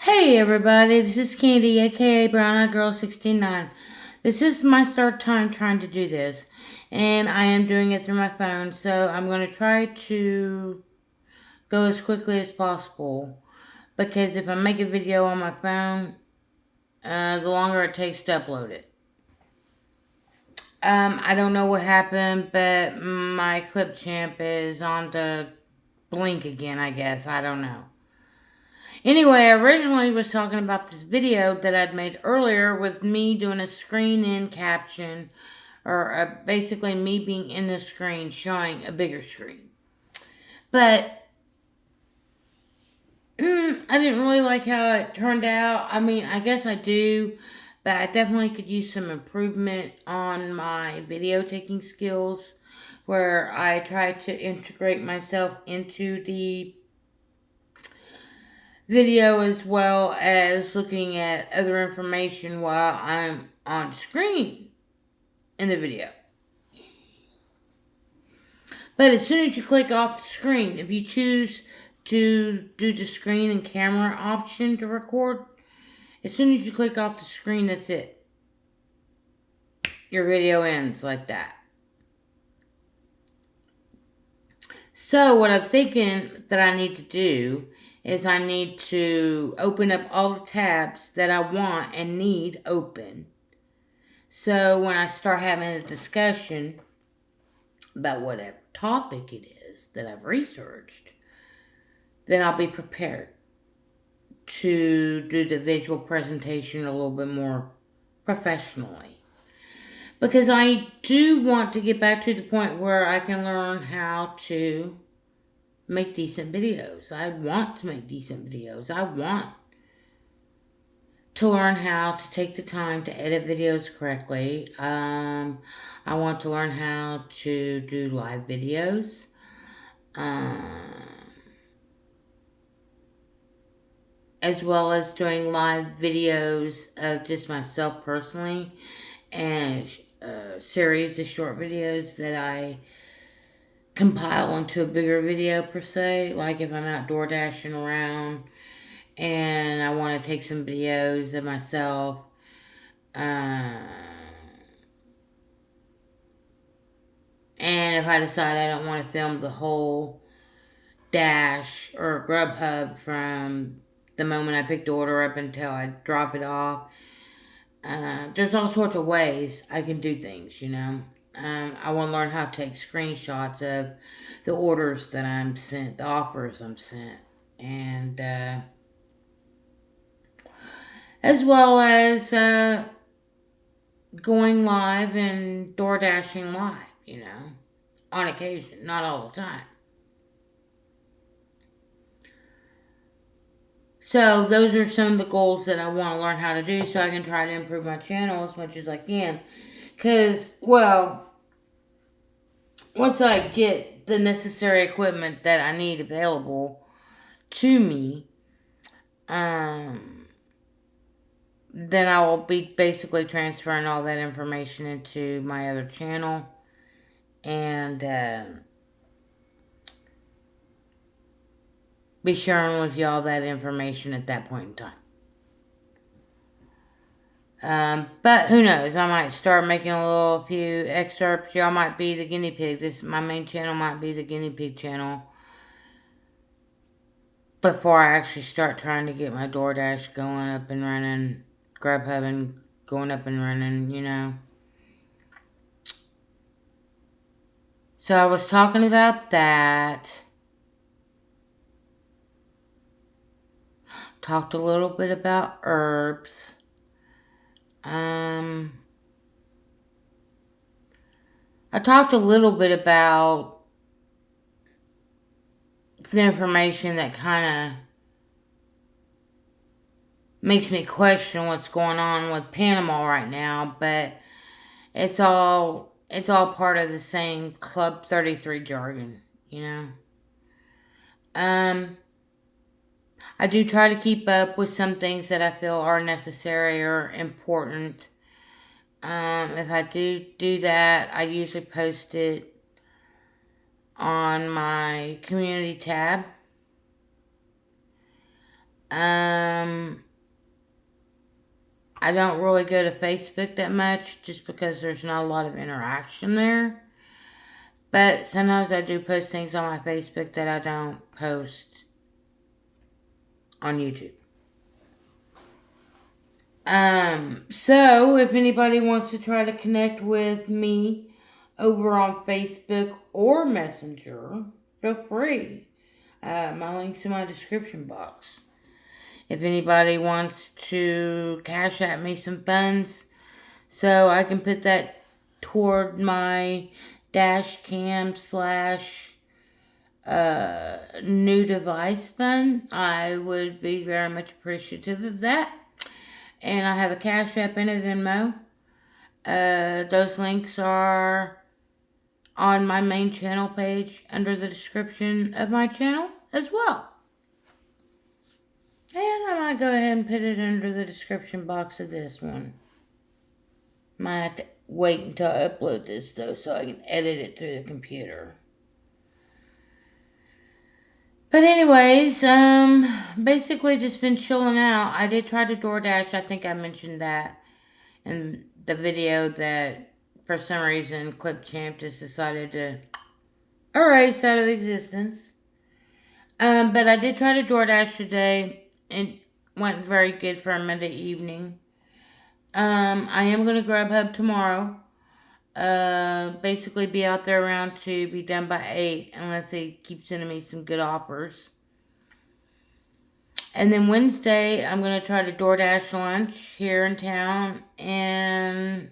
Hey everybody, this is Candy, aka Brown Eyed Girl 69. This is my third time trying to do this, and I am doing it through my phone, so I'm going to try to go as quickly as possible, because if I make a video on my phone, the longer it takes to upload it. I don't know what happened, but my Clip Champ is on the blink again, I guess. I don't know. Anyway, I originally was talking about this video that I'd made earlier with me doing a screen-in caption, or basically me being in the screen showing a bigger screen. But I didn't really like how it turned out. I mean, I guess I do, but I definitely could use some improvement on my video taking skills, where I try to integrate myself into the video as well as looking at other information while I'm on screen in the video. But as soon as you click off the screen, if you choose to do the screen and camera option to record, as soon as you click off the screen, that's it. Your video ends like that. So what I'm thinking that I need to do is I need to open up all the tabs that I want and need open. So when I start having a discussion about whatever topic it is that I've researched, then I'll be prepared to do the visual presentation a little bit more professionally. Because I do want to get back to the point where I can learn how to make decent videos. I want to make decent videos. I want to learn how to take the time to edit videos correctly. I want to learn how to do live videos. As well as doing live videos of just myself personally, and a series of short videos that I compile into a bigger video per se. Like if I'm out door dashing around and I want to take some videos of myself, and if I decide I don't want to film the whole dash or Grubhub from the moment I pick the order up until I drop it off, there's all sorts of ways I can do things, you know. I want to learn how to take screenshots of the orders that I'm sent, the offers I'm sent, and as well as going live and door dashing live, you know, on occasion, not all the time. So those are some of the goals that I want to learn how to do, so I can try to improve my channel as much as I can. Because, well, once I get the necessary equipment that I need available to me, then I will be basically transferring all that information into my other channel, and be sharing with y'all that information at that point in time. But who knows? I might start making a few excerpts. Y'all might be the guinea pig. My main channel might be the guinea pig channel before I actually start trying to get my DoorDash going up and running, Grubhub and going up and running, you know. So I was talking about that. Talked a little bit about herbs. I talked a little bit about the information that kind of makes me question what's going on with Panama right now, but it's all part of the same Club 33 jargon, you know. I do try to keep up with some things that I feel are necessary or important. If I do that, I usually post it on my community tab. I don't really go to Facebook that much just because there's not a lot of interaction there. But sometimes I do post things on my Facebook that I don't post on YouTube. So if anybody wants to try to connect with me over on Facebook or Messenger, feel free. My link's in my description box. If anybody wants to cash at me some funds so I can put that toward my dash cam / new device fund, I would be very much appreciative of that. And I have a Cash App and a Venmo. Those links are on my main channel page under the description of my channel as well. And I might go ahead and put it under the description box of this one. Might have to wait until I upload this though so I can edit it through the computer. But anyways, basically just been chilling out. I did try to DoorDash. I think I mentioned that in the video that for some reason Clipchamp just decided to erase out of existence. But I did try to DoorDash today. It went very good for a Monday evening. I am going to Grubhub tomorrow. Basically be out there around 2, be done by 8, unless they keep sending me some good offers. And then Wednesday, I'm going to try to DoorDash lunch here in town, and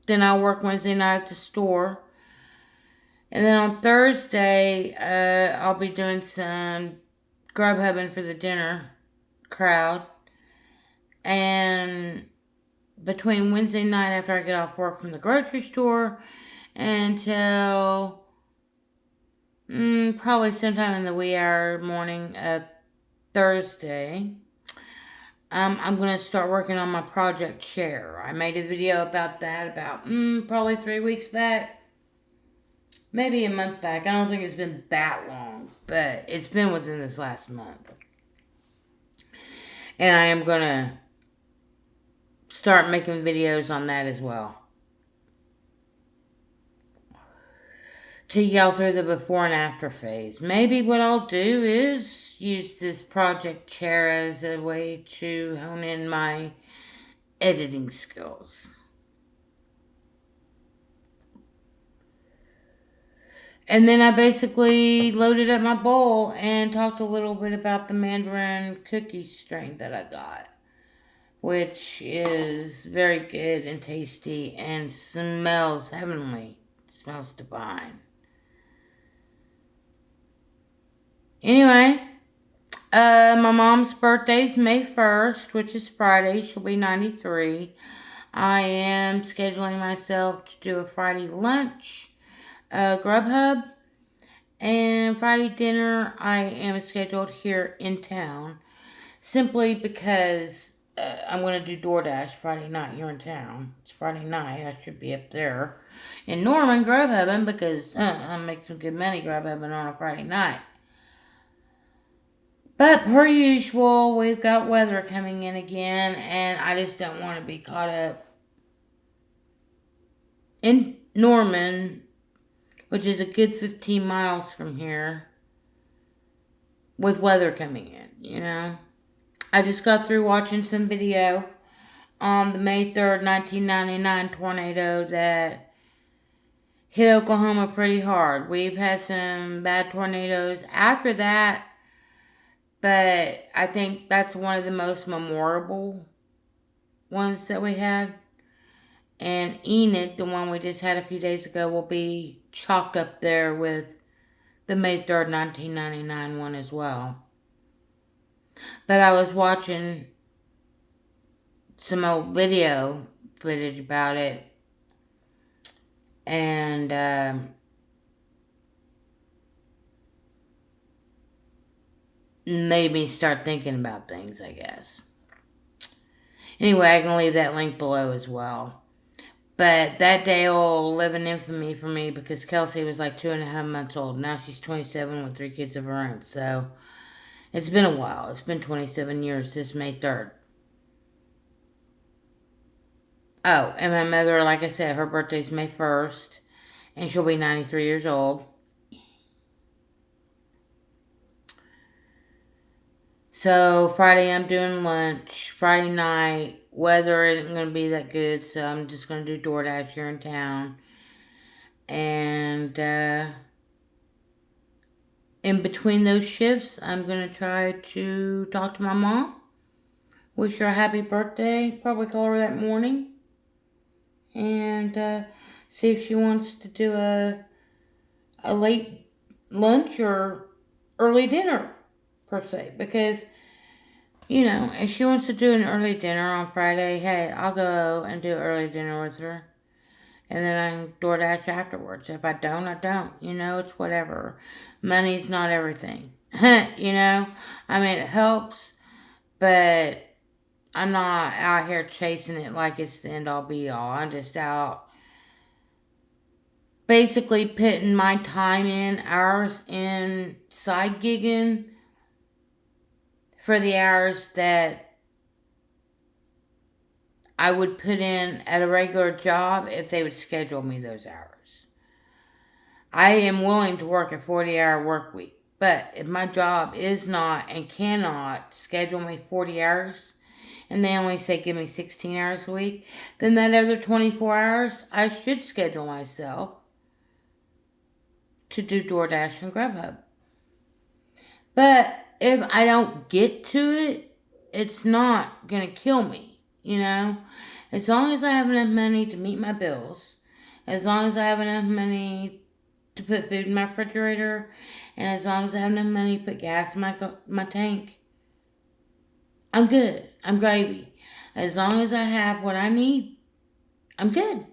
then I'll work Wednesday night at the store. And then on Thursday, I'll be doing some Grubhubbing for the dinner crowd. And between Wednesday night after I get off work from the grocery store until probably sometime in the wee hour morning of Thursday, I'm going to start working on my project chair. I made a video about that about probably 3 weeks back. Maybe a month back. I don't think it's been that long, but it's been within this last month. And I am going to start making videos on that as well. To yell through the before and after phase. Maybe what I'll do is use this project chair as a way to hone in my editing skills. And then I basically loaded up my bowl and talked a little bit about the Mandarin cookie strain that I got, which is very good and tasty and smells heavenly. It smells divine. Anyway, my mom's birthday is May 1st, which is Friday. She'll be 93. I am scheduling myself to do a Friday lunch. Grubhub, and Friday dinner I am scheduled here in town simply because I'm going to do DoorDash Friday night here in town. It's Friday night. I should be up there in Norman Grubhubbing because I make some good money Grubhubbing on a Friday night. But per usual, we've got weather coming in again, and I just don't want to be caught up in Norman, which is a good 15 miles from here, with weather coming in, you know. I just got through watching some video on the May 3rd, 1999 tornado that hit Oklahoma pretty hard. We've had some bad tornadoes after that, but I think that's one of the most memorable ones that we had. And Enid, the one we just had a few days ago, will be chalked up there with the May 3rd, 1999 one as well. But I was watching some old video footage about it, and made me start thinking about things, I guess. Anyway, I can leave that link below as well. But that day will live in infamy for me because Kelsey was like 2.5 months old. Now she's 27 with 3 kids of her own. So, It's been a while. It's been 27 years this May 3rd. Oh, and my mother, like I said, her birthday's May 1st, and she'll be 93 years old. So Friday I'm doing lunch. Friday night, weather isn't going to be that good, so I'm just going to do DoorDash here in town. And in between those shifts, I'm going to try to talk to my mom. Wish her a happy birthday. Probably call her that morning. And see if she wants to do a late lunch or early dinner, per se. Because, if she wants to do an early dinner on Friday, hey, I'll go and do early dinner with her. And then I can DoorDash afterwards. If I don't, I don't. It's whatever. Money's not everything. I mean, it helps, but I'm not out here chasing it like it's the end all be all. I'm just out basically putting my time in, hours in side gigging for the hours that I would put in at a regular job if they would schedule me those hours. I am willing to work a 40-hour work week, but if my job is not and cannot schedule me 40 hours, and they only say give me 16 hours a week, then that other 24 hours, I should schedule myself to do DoorDash and Grubhub. But if I don't get to it, it's not going to kill me, As long as I have enough money to meet my bills, as long as I have enough money to put food in my refrigerator, and as long as I have enough money to put gas in my tank, I'm good. I'm gravy. As long as I have what I need, I'm good.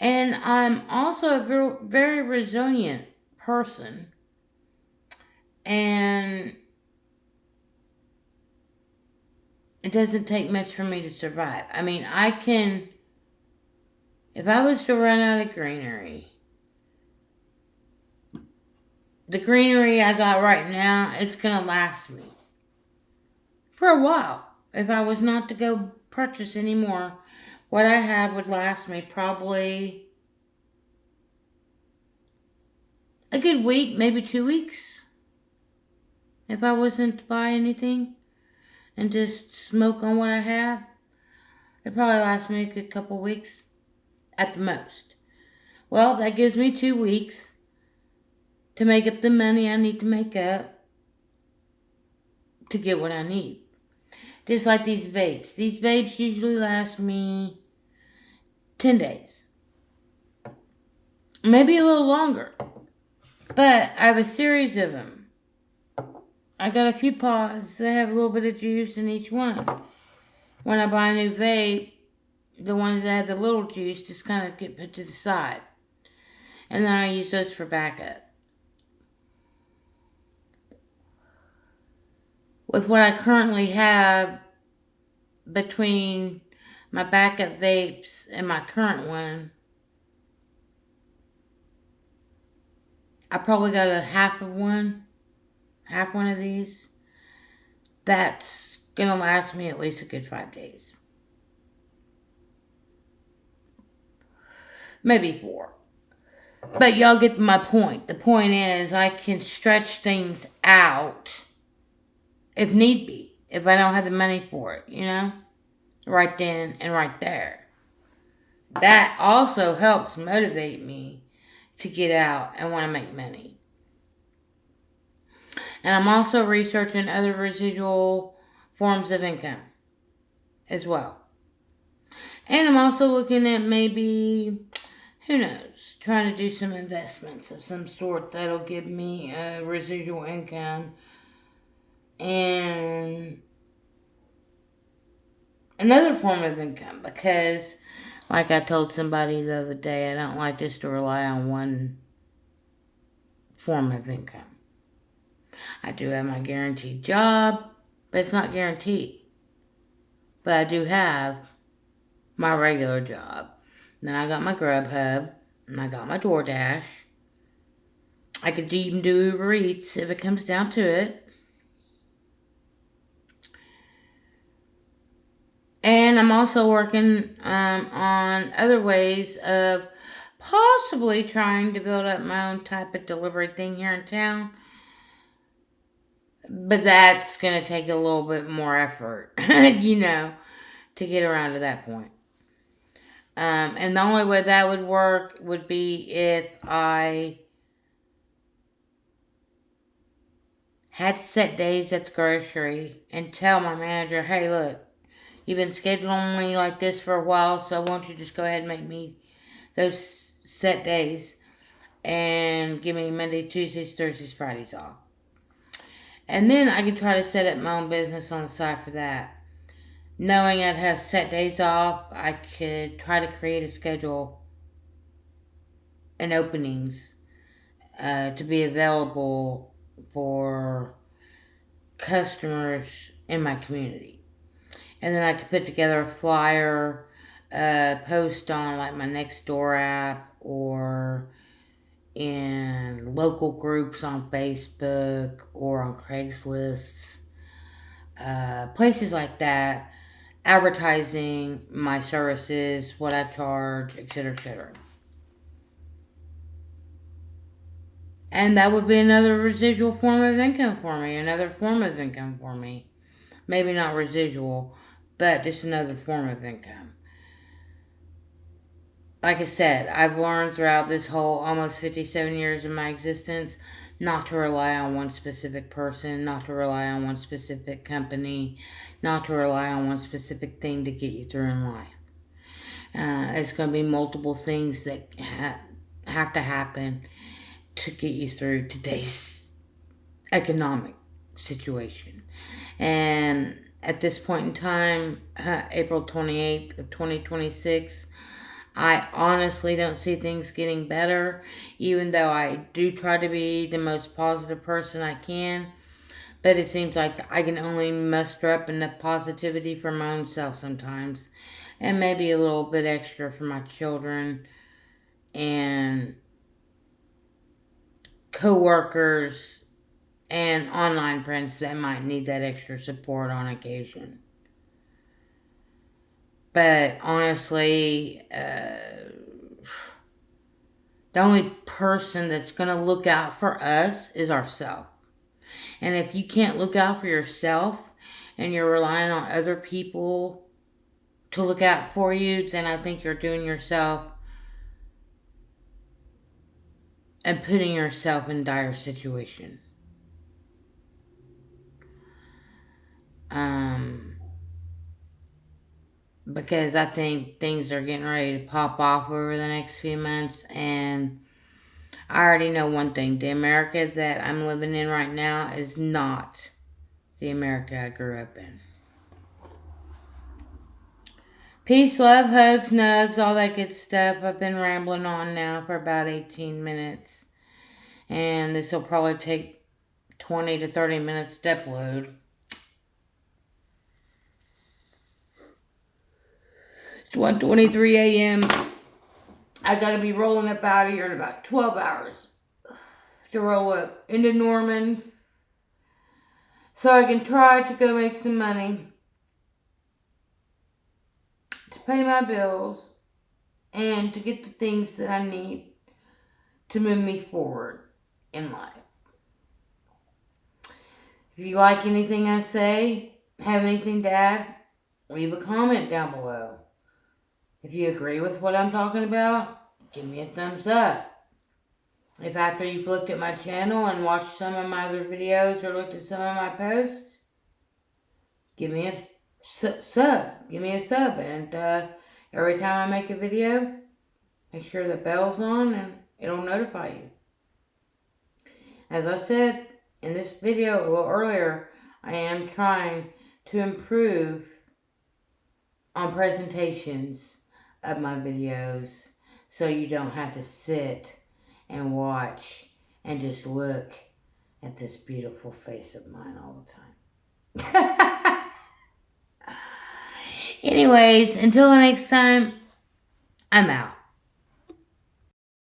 And I'm also a very, very resilient person. And it doesn't take much for me to survive. I mean, if I was to run out of greenery, the greenery I got right now, it's going to last me for a while. If I was not to go purchase any more, what I had would last me probably a good week, maybe 2 weeks. If I wasn't to buy anything and just smoke on what I have, it'd probably last me a good couple weeks at the most. Well, that gives me 2 weeks to make up the money I need to make up to get what I need. Just like these vapes. These vapes usually last me 10 days. Maybe a little longer. But I have a series of them. I got a few pods that have a little bit of juice in each one. When I buy a new vape, the ones that have the little juice just kind of get put to the side. And then I use those for backup. With what I currently have between my backup vapes and my current one, I probably got a half one of these. That's gonna last me at least a good 5 days. Maybe 4. But y'all get my point. The point is I can stretch things out if need be, if I don't have the money for it, right then and right there. That also helps motivate me to get out and want to make money. And I'm also researching other residual forms of income as well. And I'm also looking at maybe, who knows, trying to do some investments of some sort that'll give me a residual income and another form of income, because like I told somebody the other day, I don't like just to rely on one form of income. I do have my guaranteed job, but it's not guaranteed. But I do have my regular job. Then I got my Grubhub, and I got my DoorDash. I could even do Uber Eats if it comes down to it. And I'm also working on other ways of possibly trying to build up my own type of delivery thing here in town. But that's going to take a little bit more effort, to get around to that point. And the only way that would work would be if I had set days at the grocery and tell my manager, hey, look, you've been scheduling me like this for a while, so won't you just go ahead and make me those set days and give me Monday, Tuesdays, Thursdays, Fridays off. And then I could try to set up my own business on the side for that. Knowing I'd have set days off, I could try to create a schedule and openings to be available for customers in my community. And then I could put together a flyer, post on like my Nextdoor app or in local groups on Facebook or on Craigslist, places like that, advertising my services, what I charge, etc., etc. And that would be another residual form of income for me, Maybe not residual, but just another form of income. Like I said, I've learned throughout this whole almost 57 years of my existence not to rely on one specific person, not to rely on one specific company, not to rely on one specific thing to get you through in life. It's going to be multiple things that have to happen to get you through today's economic situation. And at this point in time, April 28th of 2026, I honestly don't see things getting better, even though I do try to be the most positive person I can. But it seems like I can only muster up enough positivity for my own self sometimes, and maybe a little bit extra for my children and co-workers and online friends that might need that extra support on occasion. But honestly, the only person that's going to look out for us is ourselves. And if you can't look out for yourself and you're relying on other people to look out for you, then I think you're doing yourself and putting yourself in a dire situation. Because I think things are getting ready to pop off over the next few months, and I already know one thing. The America that I'm living in right now is not the America I grew up in. Peace, love, hugs, nugs, all that good stuff. I've been rambling on now for about 18 minutes. And this will probably take 20 to 30 minutes to upload. It's 1:23 a.m. I gotta be rolling up out of here in about 12 hours to roll up into Norman so I can try to go make some money to pay my bills and to get the things that I need to move me forward in life. If you like anything I say, have anything to add, leave a comment down below. If you agree with what I'm talking about, give me a thumbs up. If after you've looked at my channel and watched some of my other videos or looked at some of my posts, give me a sub. Give me a sub. And every time I make a video, make sure the bell's on and it'll notify you. As I said in this video a little earlier, I am trying to improve on presentations of my videos so you don't have to sit and watch and just look at this beautiful face of mine all the time. Anyways, until the next time, I'm out.